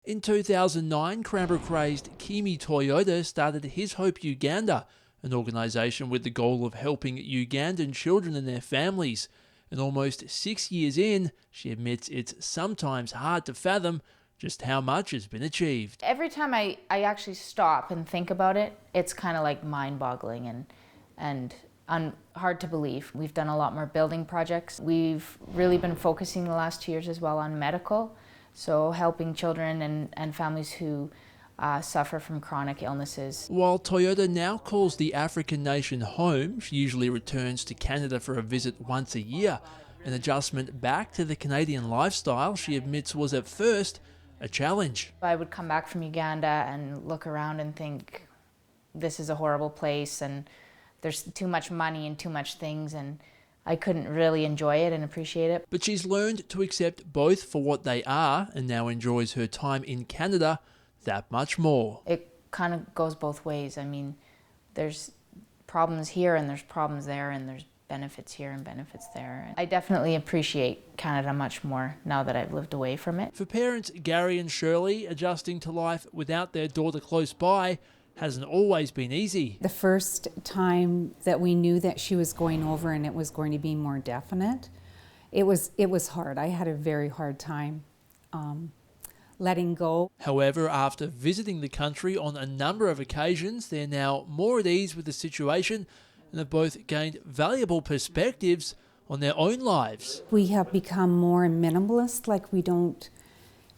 In 2009, Cranbrook-raised Kimi Toyota started His Hope Uganda, an organisation with the goal of helping Ugandan children and their families. And almost 6 years in, she admits it's sometimes hard to fathom just how much has been achieved. Every time I actually stop and think about it, it's kind of like mind-boggling and hard to believe. We've done a lot more building projects. We've really been focusing the last 2 years as well on medical, so helping children and families who suffer from chronic illnesses. While Toyota now calls the African nation home, she usually returns to Canada for a visit once a year. An adjustment back to the Canadian lifestyle, she admits, was at first a challenge. I would come back from Uganda and look around and think, this is a horrible place and there's too much money and too much things, and I couldn't really enjoy it and appreciate it. But she's learned to accept both for what they are and now enjoys her time in Canada that much more. It kind of goes both ways. I mean, there's problems here and there's problems there, and there's benefits here and benefits there. I definitely appreciate Canada much more now that I've lived away from it. For parents Gary and Shirley, adjusting to life without their daughter close by hasn't always been easy. The first time that we knew that she was going over and it was going to be more definite, it was hard. I had a very hard time letting go. However, after visiting the country on a number of occasions, they're now more at ease with the situation and have both gained valuable perspectives on their own lives. We have become more minimalist, like we don't,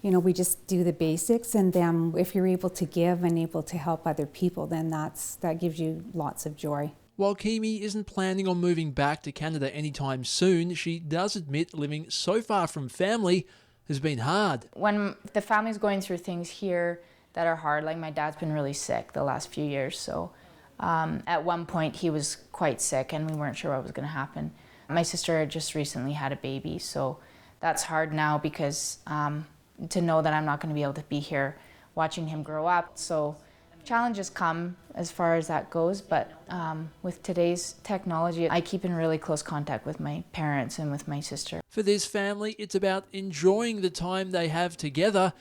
we just do the basics, and then if you're able to give and able to help other people, then that gives you lots of joy. While Kimi isn't planning on moving back to Canada anytime soon, she does admit living so far from family has been hard. When the family's going through things here that are hard, like my dad's been really sick the last few years, so at one point he was quite sick and we weren't sure what was going to happen. My sister just recently had a baby, so that's hard now because to know that I'm not going to be able to be here watching him grow up. So challenges come as far as that goes, but with today's technology, I keep in really close contact with my parents and with my sister. For this family, it's about enjoying the time they have together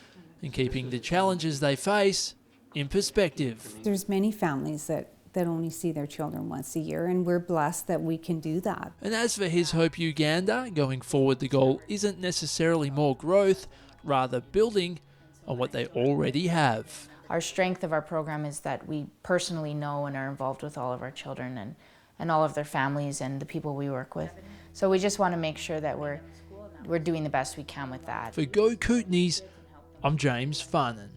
and keeping the challenges they face in perspective. There's many families that only see their children once a year, and we're blessed that we can do that. And as for His Hope Uganda, going forward the goal isn't necessarily more growth, rather building on what they already have. Our strength of our program is that we personally know and are involved with all of our children and all of their families and the people we work with. So we just want to make sure that we're doing the best we can with that. For Go Kootenays, I'm James Farnan.